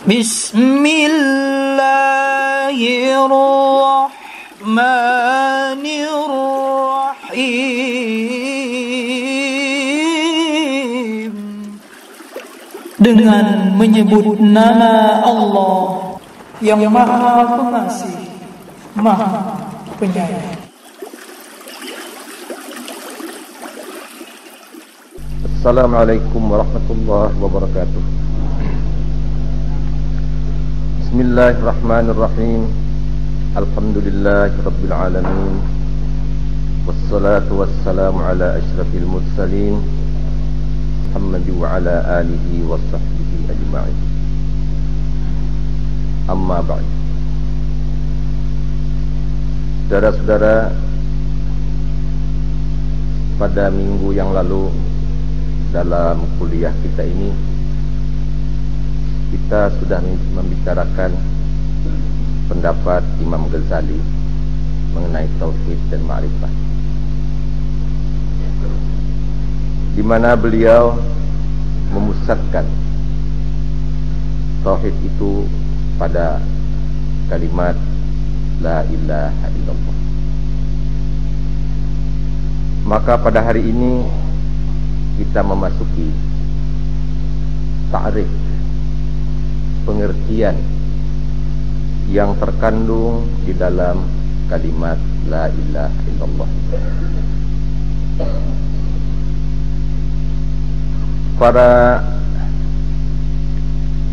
Bismillahirrahmanirrahim. Dengan menyebut nama Allah yang Maha Pengasih, Maha Penyayang. Assalamualaikum warahmatullahi wabarakatuh. Bismillahirrahmanirrahim. Alhamdulillahi rabbil alamin. Wassalatu wassalamu ala asyrafil mursalin Muhammad wa ala alihi wa sahbihi ajma'in. Amma ba'd. Saudara-saudara, pada minggu yang lalu dalam kuliah kita ini, kita sudah membicarakan pendapat Imam Ghazali mengenai tauhid dan ma'rifat, di mana beliau memusatkan tauhid itu pada kalimat la ilaha illallah. Maka pada hari ini kita memasuki ta'rif, pengertian yang terkandung di dalam kalimat la ilaha illallah. Para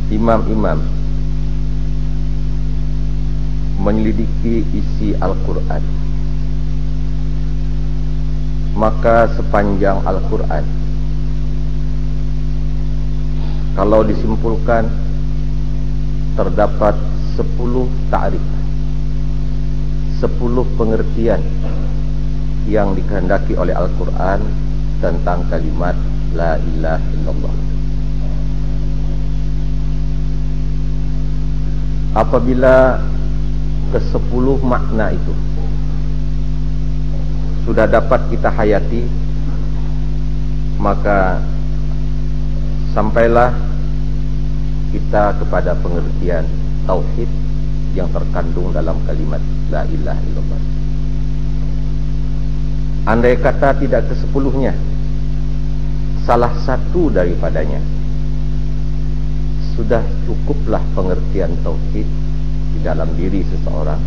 imam-imam menyelidiki isi Al-Quran, maka sepanjang Al-Quran, kalau disimpulkan, terdapat 10 ta'rif, 10 pengertian yang dikehendaki oleh Al-Quran tentang kalimat la ilaha illallah. Apabila ke-10 makna itu sudah dapat kita hayati, maka sampailah kita kepada pengertian tauhid yang terkandung dalam kalimat la ilaha illallah. Andai kata tidak ke-10-nya, salah satu daripadanya, sudah cukuplah pengertian tauhid di dalam diri seseorang.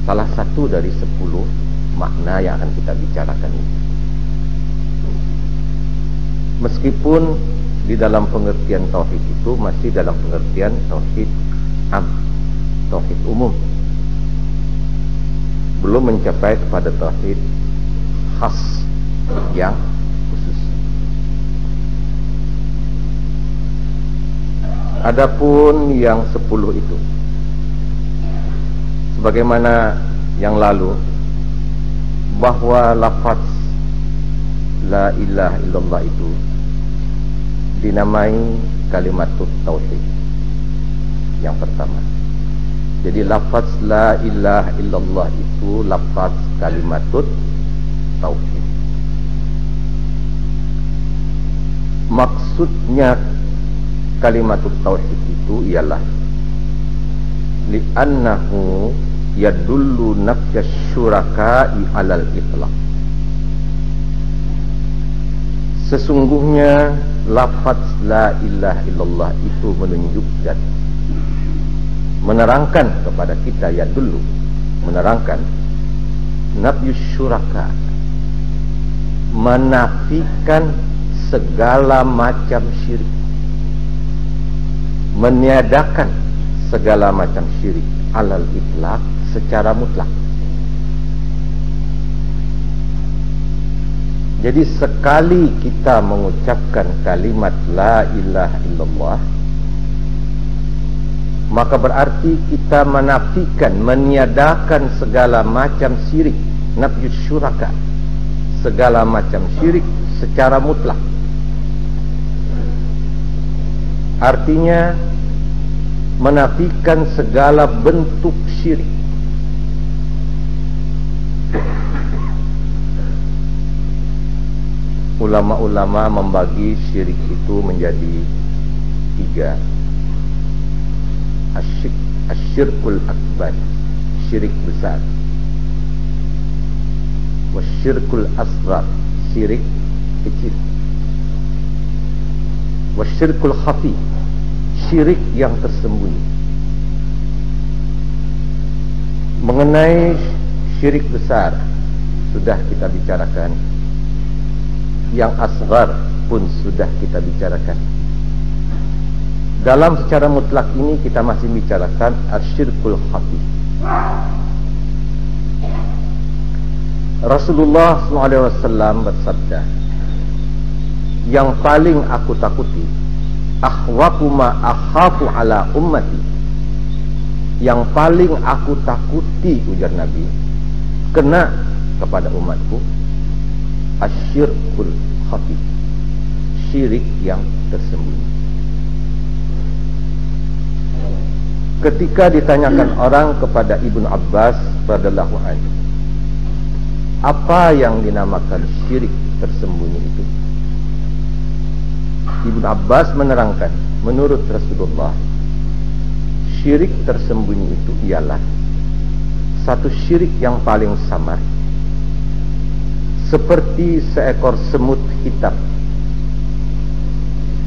Salah satu dari 10 makna yang akan kita bicarakan ini. Meskipun di dalam pengertian tauhid itu masih dalam pengertian tauhid am, tauhid umum, belum mencapai kepada tauhid khas yang khusus. Adapun yang 10 itu, sebagaimana yang lalu, bahwa lafaz la ilaha illallah itu dinamai kalimatut tauhid yang pertama. Jadi lafaz la ilaha illallah itu lafaz kalimatut tauhid. Maksudnya kalimatut tauhid itu ialah li'annahu yadullu nafyas syuraka'i alal itlaq. Sesungguhnya lafaz la ilaha illallah itu menunjukkan, menerangkan kepada kita, ya dulu menerangkan nafyus syuraka, menafikan segala macam syirik, meniadakan segala macam syirik alal itlaq, secara mutlak. Jadi sekali kita mengucapkan kalimat la ilaha illallah, maka berarti kita menafikan, meniadakan segala macam syirik, nafyus syuraka, segala macam syirik secara mutlak. Artinya menafikan segala bentuk syirik. ulama-ulama membagi syirik itu menjadi 3. Asyirkul akbar, syirik besar. Wasyirkul asghar, syirik kecil. Wasyirkul khafi, syirik yang tersembunyi. Mengenai syirik besar sudah kita bicarakan. Yang asghar pun sudah kita bicarakan. Dalam secara mutlak ini kita masih bicarakan asyirkul khafi. Rasulullah SAW bersabda, yang paling aku takuti, akhwafu ma akhafu ala ummati, yang paling aku takuti, ujar Nabi, kena kepada umatku, asyirkul khafi, syirik yang tersembunyi. Ketika ditanyakan orang kepada Ibnu Abbas radhiyallahu anhu, apa yang dinamakan syirik tersembunyi itu? Ibnu Abbas menerangkan, menurut Rasulullah, syirik tersembunyi itu ialah satu syirik yang paling samar, seperti seekor semut hitam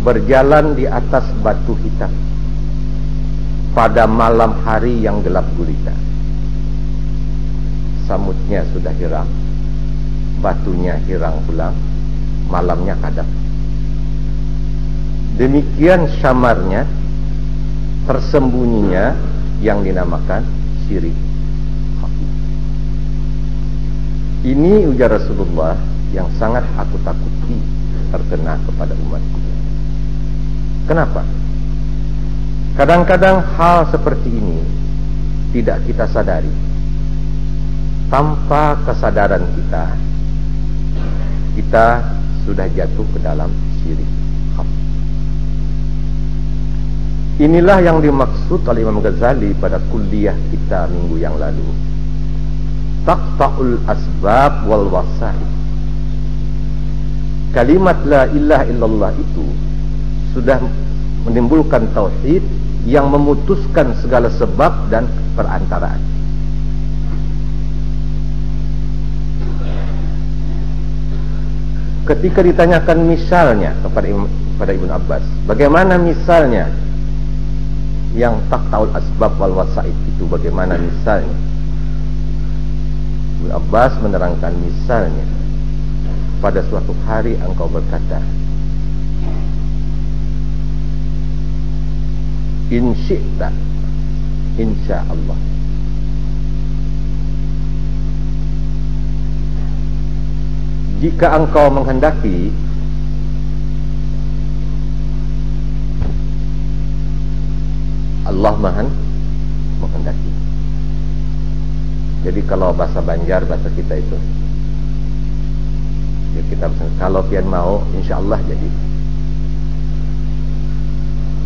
berjalan di atas batu hitam pada malam hari yang gelap gulita. Samutnya sudah hiram, batunya hirang pulang, malamnya kadam. Demikian samarnya, tersembunyinya yang dinamakan syirik khafi. Ini ujar Rasulullah yang sangat aku takuti terkena kepada umatku. Kenapa? Kadang-kadang hal seperti ini tidak kita sadari. Tanpa kesadaran kita sudah jatuh ke dalam syirik khafi. Inilah yang dimaksud oleh Imam Ghazali pada kuliah kita minggu yang lalu. Taqta'ul asbab wal wasaid. Kalimat la ilaha illallah itu sudah menimbulkan tauhid yang memutuskan segala sebab dan perantaraan. Ketika ditanyakan misalnya kepada Ibnu Abbas, bagaimana misalnya yang taqta'ul asbab wal wasaid itu, bagaimana misalnya? Ibnu Abbas menerangkan misalnya, pada suatu hari engkau berkata, in syi'ta, insya Allah. Jika engkau menghendaki, Allah menghendaki. Jadi kalau bahasa Banjar, bahasa kita itu, ya kita kalau pian mau, insya Allah jadi.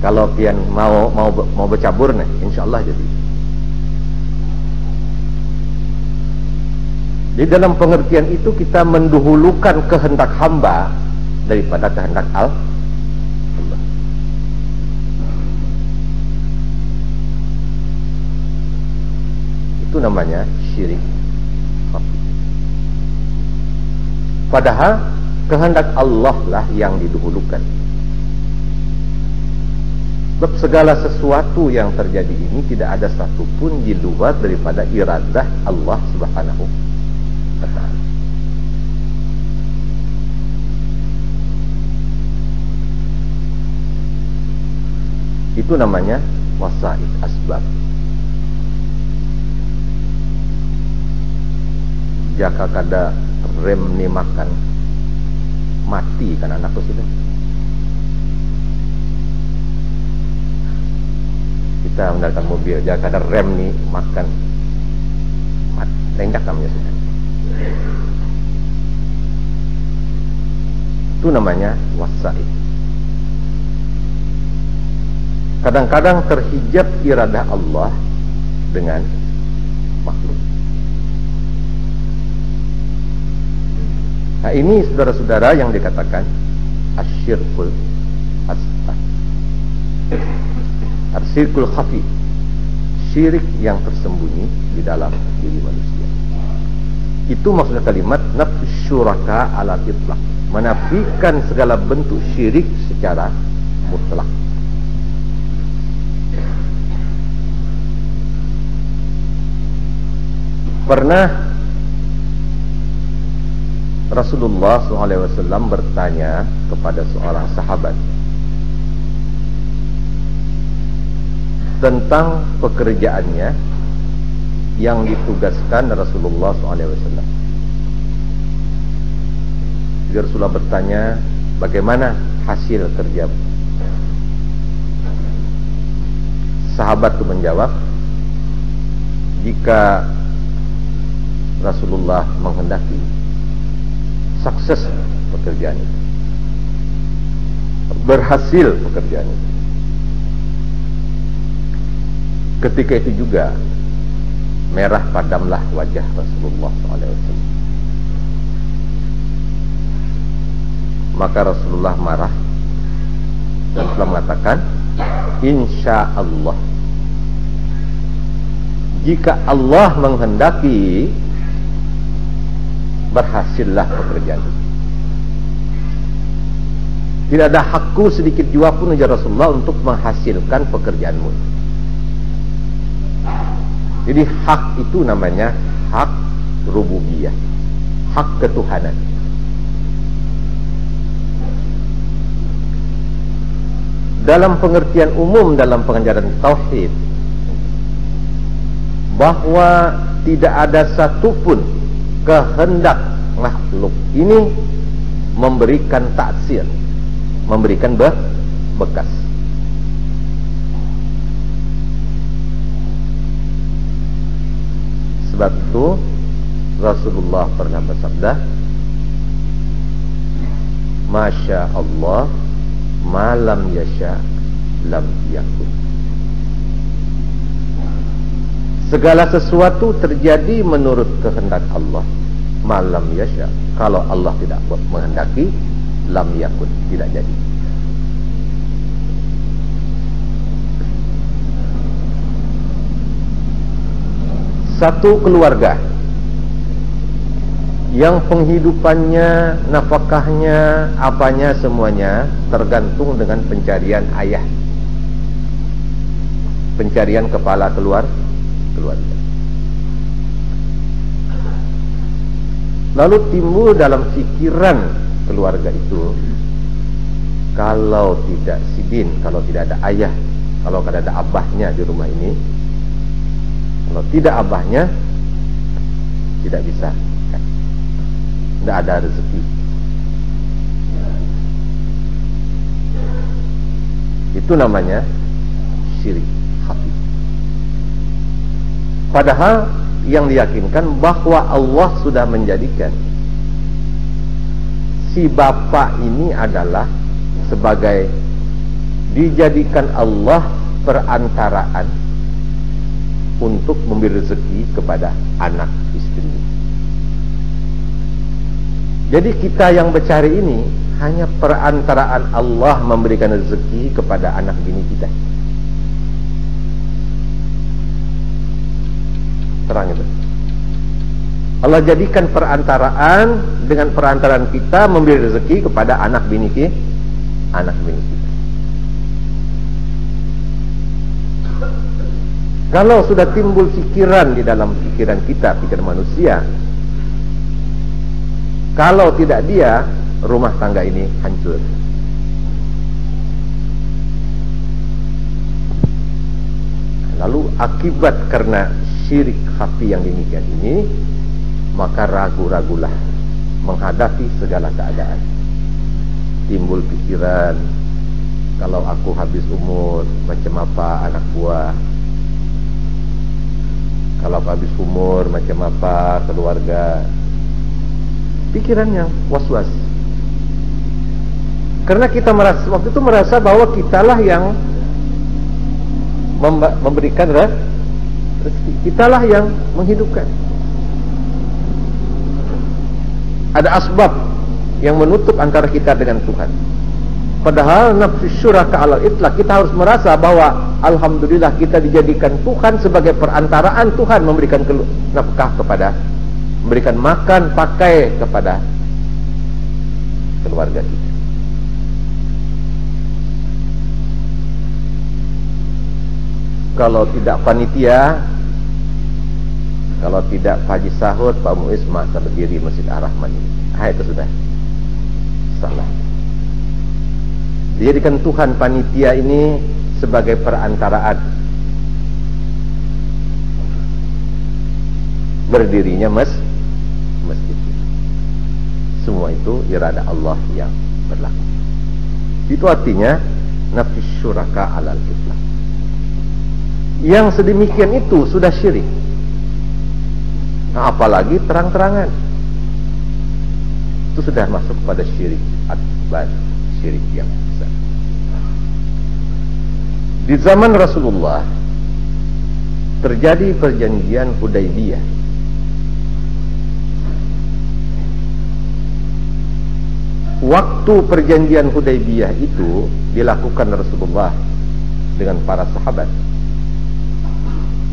Kalau pian mau bercabur nih, insya Allah jadi. Di dalam pengertian itu kita mendahulukan kehendak hamba daripada kehendak Allah. Itu namanya syirik khafi. Padahal kehendak Allah lah yang didahulukan. Sebab segala sesuatu yang terjadi ini tidak ada satupun di luar daripada iradah Allah Subhanahu wa ta'ala. Itu namanya wasaid, asbab. Jaka kada rem ni makan, mati kan anakku sudah. Kita menggunakan mobil, jaka kada rem ni makan, mati, lenggak namanya sudah. Itu namanya wasaid. Kadang-kadang terhijab iradah Allah dengan makhluk. Nah, ini saudara-saudara yang dikatakan asyirkul asghar, asyirkul khafi, syirik yang tersembunyi di dalam diri manusia. Itu maksudnya kalimat nafyus syuraka ala itlaq, menafikan segala bentuk syirik secara mutlak. Pernah Rasulullah SAW bertanya kepada seorang sahabat tentang pekerjaannya yang ditugaskan Rasulullah SAW. Jadi Rasulullah bertanya, bagaimana hasil kerja? Sahabat itu menjawab, jika Rasulullah menghendaki, sukses pekerjaan itu, berhasil pekerjaan itu. Ketika itu juga merah padamlah wajah Rasulullah SAW. Maka Rasulullah marah dan telah mengatakan, insya Allah, jika Allah menghendaki, berhasillah pekerjaan itu. Tidak ada hakku sedikit jua pun ya Rasulullah untuk menghasilkan pekerjaanmu. Jadi hak itu namanya hak rububiyah, hak ketuhanan. Dalam pengertian umum dalam pengajaran tauhid, bahwa tidak ada satupun kehendak makhluk ini memberikan taksir, memberikan bekas. Sebab itu Rasulullah pernah bersabda, Masya Allah, malam yasha lam yakun. Segala sesuatu terjadi menurut kehendak Allah. Malam yasha, kalau Allah tidak menghendaki, lam yakun, tidak jadi. Satu keluarga yang penghidupannya, nafkahnya, apanya semuanya tergantung dengan pencarian ayah, pencarian kepala keluarga. Lalu timbul dalam pikiran keluarga itu, kalau tidak sidin, kalau tidak ada ayah, kalau tidak ada abahnya di rumah ini, kalau tidak abahnya, tidak bisa, tidak ada rezeki. Itu namanya syirik khafi. Padahal yang diyakinkan bahwa Allah sudah menjadikan si bapak ini adalah sebagai, dijadikan Allah perantaraan untuk memberi rezeki kepada anak istri. Jadi kita yang bercari ini hanya perantaraan Allah memberikan rezeki kepada anak bini kita. Terang itu. Allah jadikan perantaraan, dengan perantaraan kita memberi rezeki kepada anak bini kita. Kalau sudah timbul pikiran di dalam pikiran kita, pikiran manusia, kalau tidak dia, rumah tangga ini hancur. Lalu akibat karena syirik khafi yang demikian ini, maka ragu-ragulah menghadapi segala keadaan. Timbul pikiran, kalau aku habis umur, macam apa anak buah? Kalau aku habis umur, macam apa keluarga? Pikiran yang was-was. Karena kita merasa, waktu itu merasa bahwa kitalah yang memberikan rezeki, kitalah yang menghidupkan. Ada asbab yang menutup antara kita dengan Tuhan. Padahal nafsu syuraka alal itlaq, kita harus merasa bahwa alhamdulillah kita dijadikan Tuhan sebagai perantaraan. Tuhan memberikan nafkah kepada, memberikan makan, pakai kepada keluarga kita. Kalau tidak panitia, kalau tidak Haji Sahud, Pak Muiz masa berdiri Masjid Ar-Rahman ini. Itu sudah salah. Dijadikan Tuhan panitia ini sebagai perantaraan berdirinya masjid. Semua itu irada Allah yang berlaku. Itu artinya nafsu syuraka alal itlaq. Yang sedemikian itu sudah syirik. Nah, apalagi terang-terangan, itu sudah masuk pada syirik akbar, syirik yang besar. Di zaman Rasulullah terjadi perjanjian Hudaybiyah. Waktu perjanjian Hudaybiyah itu dilakukan Rasulullah dengan para sahabat.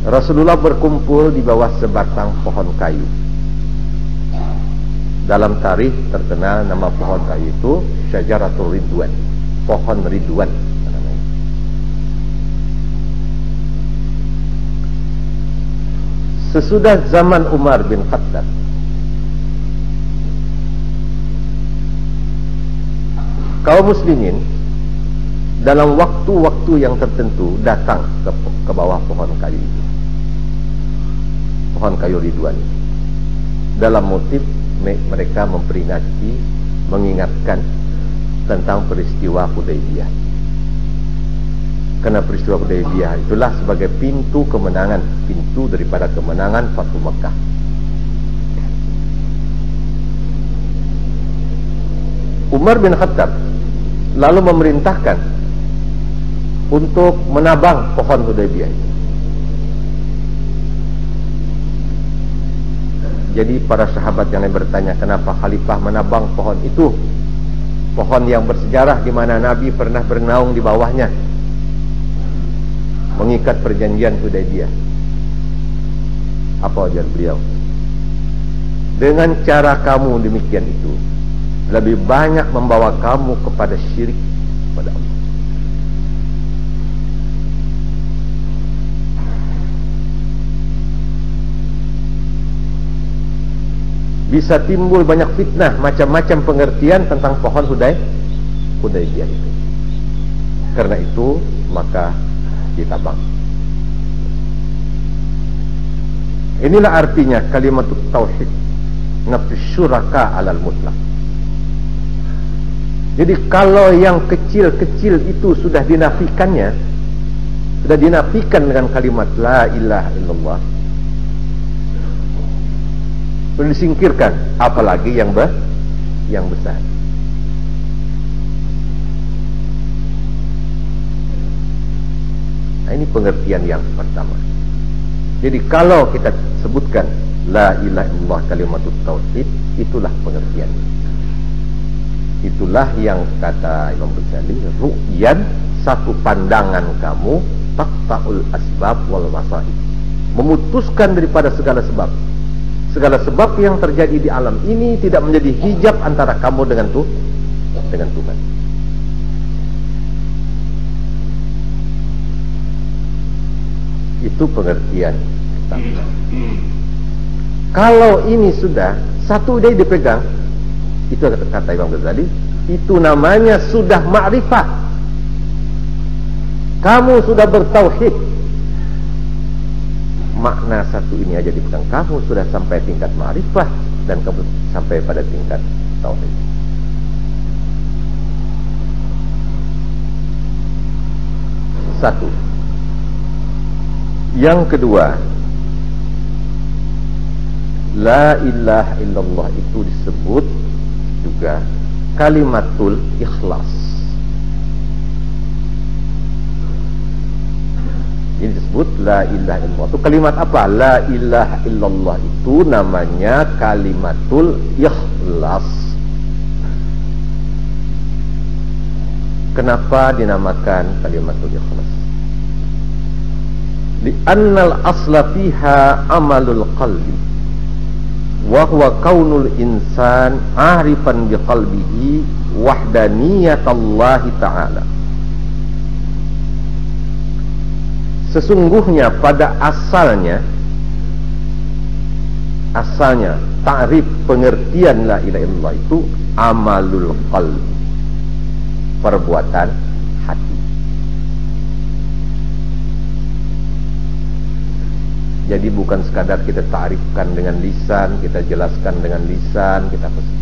Rasulullah berkumpul di bawah sebatang pohon kayu. Dalam tarikh terkenal nama pohon kayu itu Syajaratul Ridwan, pohon Ridwan. Sesudah zaman Umar bin Khattab, kaum muslimin dalam waktu-waktu yang tertentu datang ke bawah pohon kayu itu, pohon kayu Ridwan, dalam motif mereka memperingati, mengingatkan tentang peristiwa Hudaybiyah. Karena peristiwa Hudaybiyah itulah sebagai pintu kemenangan, pintu daripada kemenangan Fathu Makkah. Umar bin Khattab lalu memerintahkan untuk menabang pohon Hudaybiyah. Jadi para sahabat yang lain bertanya, kenapa khalifah menabang pohon itu? Pohon yang bersejarah di mana Nabi pernah bernaung di bawahnya, mengikat perjanjian Hudaybiyah. Apa ujar beliau? Dengan cara kamu demikian itu, lebih banyak membawa kamu kepada syirik pada Allah. Bisa timbul banyak fitnah, macam-macam pengertian tentang pohon Hudaybiyah itu. Karena itu maka ditabang. Inilah artinya kalimat tauhid, nafsu syuraka alal mutlaq. Jadi kalau yang kecil-kecil itu sudah dinafikannya, sudah dinafikan dengan kalimat la ilaha illallah, sudah disingkirkan, apalagi yang besar. Nah, ini pengertian yang pertama. Jadi kalau kita sebutkan la ilaha illallah kalimatut tauhid, itulah pengertiannya. Itulah yang kata Imam Ghazali, ru'yan, satu pandangan kamu, taqta'ul asbab wal masaib, memutuskan daripada segala sebab. Segala sebab yang terjadi di alam ini tidak menjadi hijab antara kamu dengan Tuhan. Itu pengertian pertama. Kalau ini sudah satu ide dipegang, itu kata Imam Ghazali, itu namanya sudah ma'rifah. Kamu sudah bertauhid. Makna satu ini aja dipegang, kamu sudah sampai tingkat ma'rifah dan kamu sampai pada tingkat tauhid. Satu. Yang kedua, la ilaha illallah itu disebut juga kalimatul ikhlas. Ini disebut la ilaha illallah. Itu kalimat apa? La ilaha illallah itu namanya kalimatul ikhlas. Kenapa dinamakan kalimatul ikhlas? Li'annal asla fiha amalul qalbi wa huwa kaunul insan arifan biqalbihi wahdaniyatallahi ta'ala. Sesungguhnya pada asalnya ta'rif pengertian la ilaha illallah itu amalul qalbi, perbuatan hati. Jadi bukan sekadar kita ta'rifkan dengan lisan, kita jelaskan dengan lisan,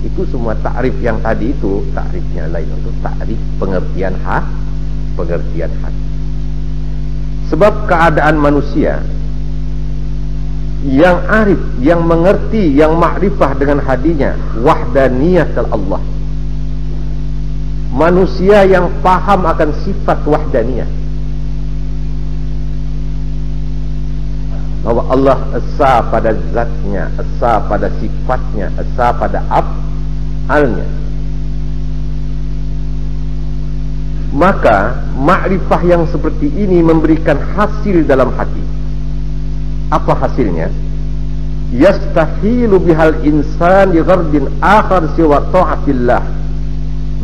itu semua ta'rif yang tadi itu ta'rifnya lain, itu ta'rif pengertian hati. Sebab keadaan manusia yang arif, yang mengerti, yang ma'rifah dengan hadinya wahdaniyat Allah, manusia yang paham akan sifat wahdaniyah, bahwa Allah esa pada zatnya, esa pada sifatnya, esa pada af'alnya, maka ma'rifah yang seperti ini memberikan hasil dalam hati. Apa hasilnya? Yastahilu bihal insan li ghardin akhar siwa ta'atillah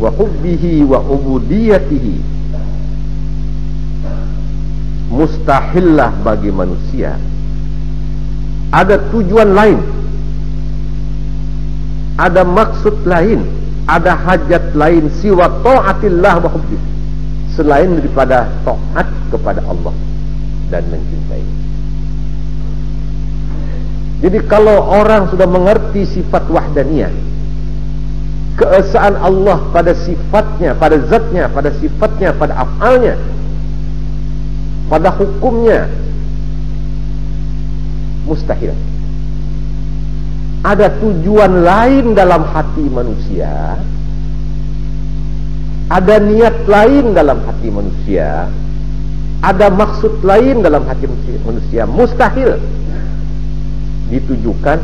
wa hubbihi wa ubudiyatihi. Mustahillah bagi manusia ada tujuan lain, ada maksud lain, ada hajat lain siwa ta'atillah wa hubbihi, selain daripada taat kepada Allah dan mencintai. Jadi kalau orang sudah mengerti sifat wahdaniyah, keesaan Allah pada sifatnya, pada zatnya, pada sifatnya, pada af'alnya, pada hukumnya, mustahil ada tujuan lain dalam hati manusia, ada niat lain dalam hati manusia, ada maksud lain dalam hati manusia, mustahil ditujukan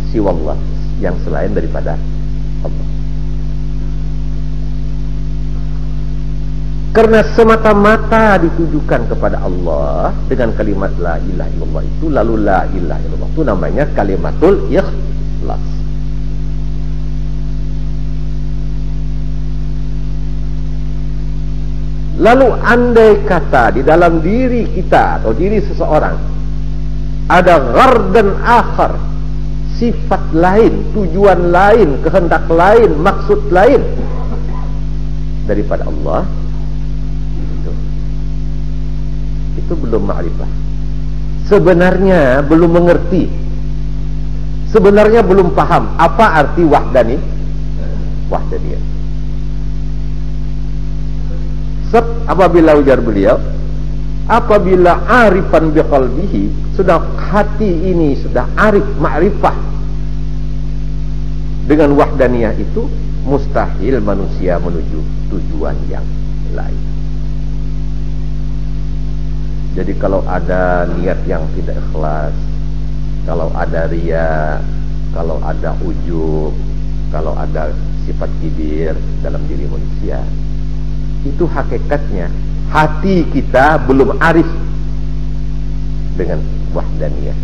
siwallah, yang selain daripada Allah. Karena semata-mata ditujukan kepada Allah dengan kalimat la ilaha illallah itu, lalu la ilaha illallah itu namanya kalimatul ikhlas. Lalu andai kata di dalam diri kita atau diri seseorang ada ghardan akhar, sifat lain, tujuan lain, kehendak lain, maksud lain daripada Allah, itu belum ma'rifah. Sebenarnya belum mengerti, sebenarnya belum paham apa arti wahdaniyah. Apabila ujar beliau, apabila arifan biqalbihi, sudah hati ini sudah arif, ma'rifah dengan wahdaniyah itu, mustahil manusia menuju tujuan yang lain. Jadi kalau ada niat yang tidak ikhlas, kalau ada riya, kalau ada ujub, kalau ada sifat kibir dalam diri manusia, itu hakikatnya hati kita belum arif dengan wahdaniyah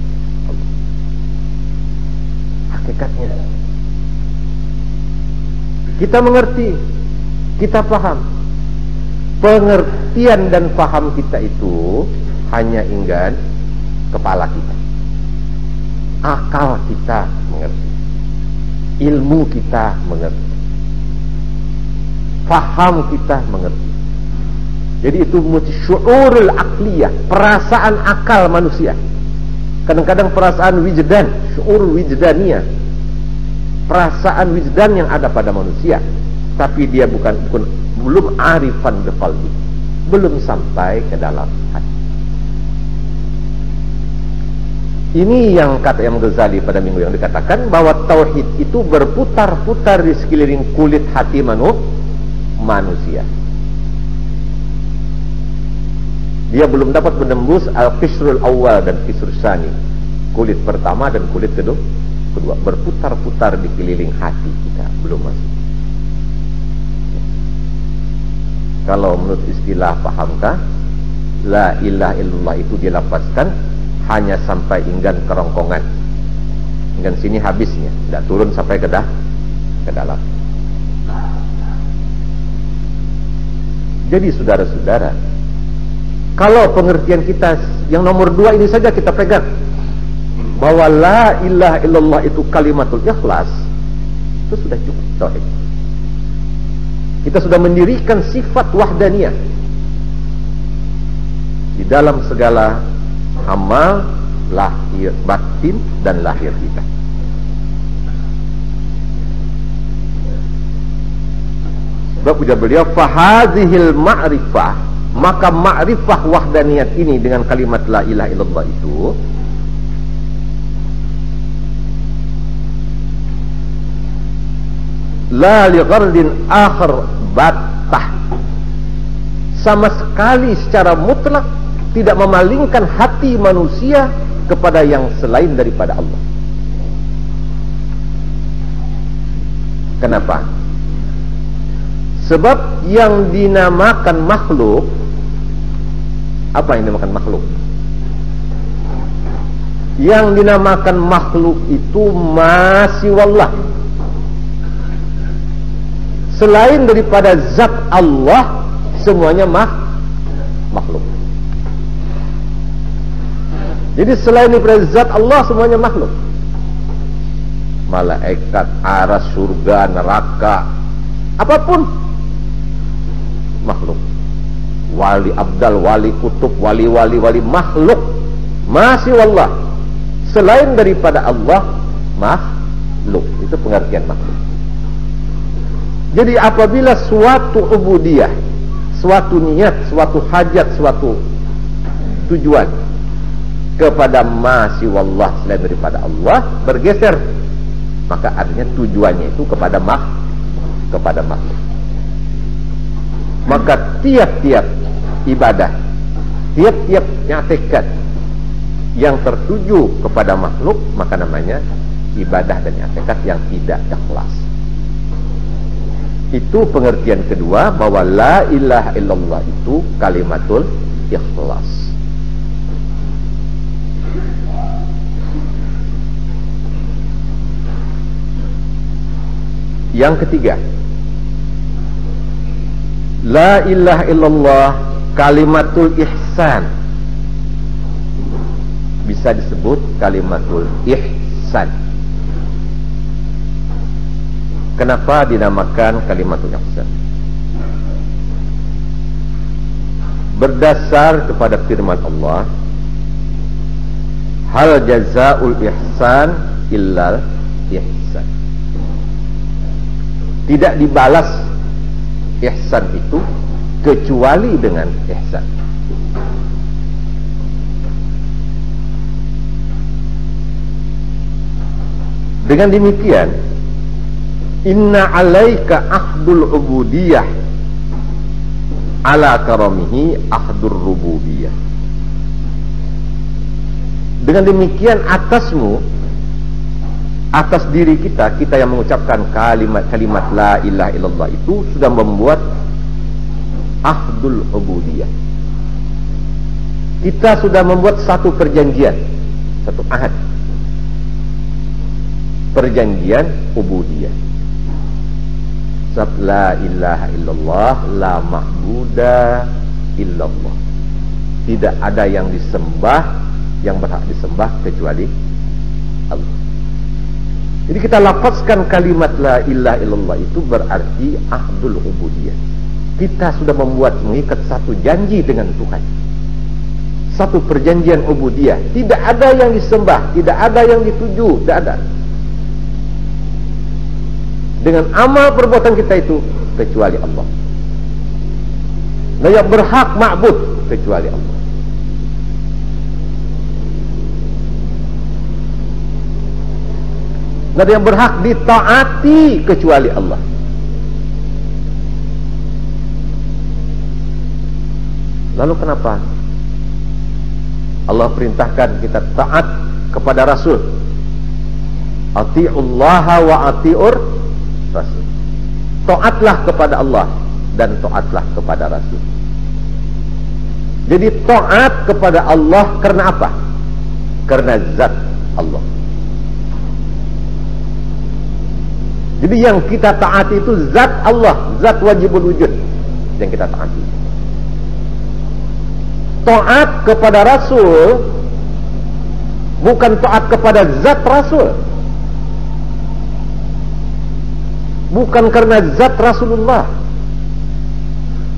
Allah. Hakikatnya kita mengerti, kita paham. Pengertian dan paham kita itu hanya enggan kepala kita, akal kita mengerti, ilmu kita mengerti, faham kita mengerti. Jadi itu syu'urul aqliyah, perasaan akal manusia. Kadang-kadang perasaan wijdan, syu'urul wijdaniyah, perasaan wijdan yang ada pada manusia, tapi dia belum arifan biqalbi, belum sampai ke dalam hati. Ini yang kata Imam Ghazali pada minggu yang dikatakan bahwa tauhid itu berputar-putar di sekeliling kulit hati manusia. Dia belum dapat menembus al-qisrul awal dan qisrul tsani, kulit pertama dan kulit kedua, berputar-putar di keliling hati kita, belum masuk. Kalau menurut istilah pahamkah, la ilaha illallah itu dilafazkan hanya sampai enggan kerongkongan. Enggan sini habisnya, tidak turun sampai ke dalam. Jadi saudara-saudara, kalau pengertian kita yang nomor 2 ini saja kita pegang, bahwa la ilaha illallah itu kalimatul ikhlas, itu sudah cukup tauhid. Kita sudah mendirikan sifat wahdaniyah di dalam segala amal, lahir batin dan lahir kita. Sebab ujar beliau, fahazihil ma'rifah, maka ma'rifah wahdaniyat ini dengan kalimat la ilaha illallah itu la li ghardin akhar battah, sama sekali secara mutlak tidak memalingkan hati manusia kepada yang selain daripada Allah. Kenapa? Sebab yang dinamakan makhluk, apa yang dinamakan makhluk? Yang dinamakan makhluk itu masih wallah, selain daripada zat Allah, semuanya makhluk. Jadi selain daripada zat Allah, semuanya makhluk. Malaikat, aras, surga, neraka, apapun makhluk. Wali abdal, wali kutub, wali makhluk. Masih wallah, selain daripada Allah, makhluk. Itu pengertian makhluk. Jadi apabila suatu ubudiyah, suatu niat, suatu hajat, suatu tujuan kepada masih wallah selain daripada Allah bergeser, maka artinya tujuannya itu kepada makhluk. Maka tiap-tiap ibadah, tiap-tiap i'tikad yang tertuju kepada makhluk, maka namanya ibadah dan i'tikad yang tidak ikhlas. Itu pengertian kedua, bahwa la ilaha illallah itu kalimatul ikhlas. Yang ketiga, la ilaha illallah kalimatul ihsan. Bisa disebut kalimatul ihsan. Kenapa dinamakan kalimatul ihsan? Berdasar kepada firman Allah, hal jazaul ihsan illal ihsan. Tidak dibalas ihsan itu kecuali dengan ihsan. Dengan demikian, inna alaika ahdul ubudiyah ala karamihi ahdur rububiyah. Dengan demikian atasmu, atas diri kita yang mengucapkan kalimat la ilaha illallah itu sudah membuat ahdul ubudiyah. Kita sudah membuat satu perjanjian, satu ahad, perjanjian ubudiyah. Sebab la ilaha illallah la ma'buda illallah, tidak ada yang disembah, yang berhak disembah kecuali Allah. Jadi kita lafazkan kalimat la ilaha illallah itu berarti ahdul ubudiyah. Kita sudah mengikat satu janji dengan Tuhan, satu perjanjian ubudiyah. Tidak ada yang disembah, tidak ada yang dituju, tidak ada dengan amal perbuatan kita itu kecuali Allah. Nah, yang berhak ma'bud kecuali Allah. Tidak ada yang berhak ditaati kecuali Allah. Lalu kenapa Allah perintahkan kita taat kepada Rasul? Ati'ullaha wa ati'ur Rasul. Taatlah kepada Allah dan taatlah kepada Rasul. Jadi taat kepada Allah karena apa? Karena zat Allah. Jadi yang kita taati itu zat Allah, zat wajibul wujud yang kita taati. Taat kepada Rasul bukan taat kepada zat Rasul, bukan karena zat Rasulullah,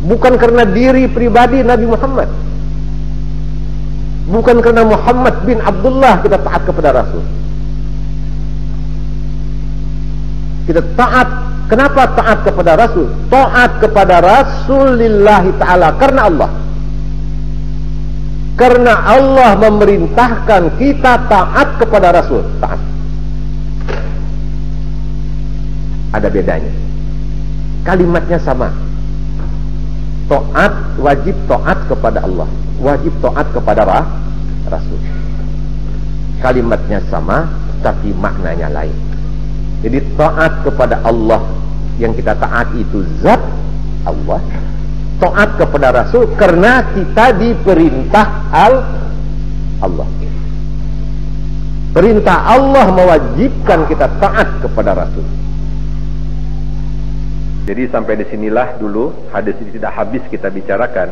bukan karena diri pribadi Nabi Muhammad, bukan karena Muhammad bin Abdullah kita taat kepada Rasul. Kita taat, kenapa taat kepada Rasul? Taat kepada Rasulillahi Ta'ala karena Allah. Karena Allah memerintahkan kita taat kepada Rasul. Taat. Ada bedanya. Kalimatnya sama. Taat, wajib taat kepada Allah, wajib taat kepada Rasul. Kalimatnya sama, tapi maknanya lain. Jadi taat kepada Allah, yang kita taat itu zat Allah. Taat kepada Rasul karena kita diperintah Allah. Perintah Allah mewajibkan kita taat kepada Rasul. Jadi sampai disinilah dulu, hadis ini tidak habis kita bicarakan.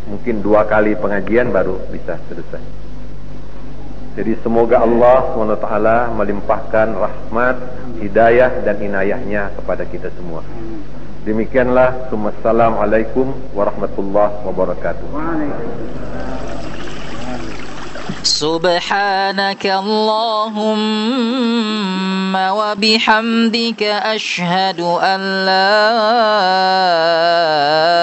Mungkin 2 kali pengajian baru bisa selesai. Jadi semoga Allah SWT melimpahkan rahmat, hidayah dan inayahnya kepada kita semua. Demikianlah. Assalamualaikum warahmatullahi wabarakatuh. سبحانك اللهم وبحمدك أشهد أن لا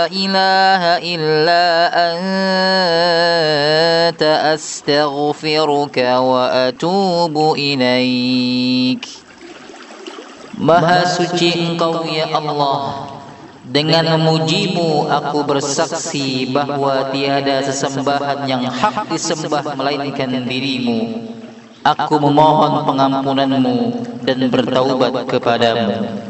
إله إلا أنت أستغفرك وأتوب إليك. Maha suci Engkau ya Allah, dengan memujimu aku bersaksi bahwa tiada sesembahan yang hak disembah melainkan dirimu. Aku memohon pengampunanmu dan bertaubat kepadamu.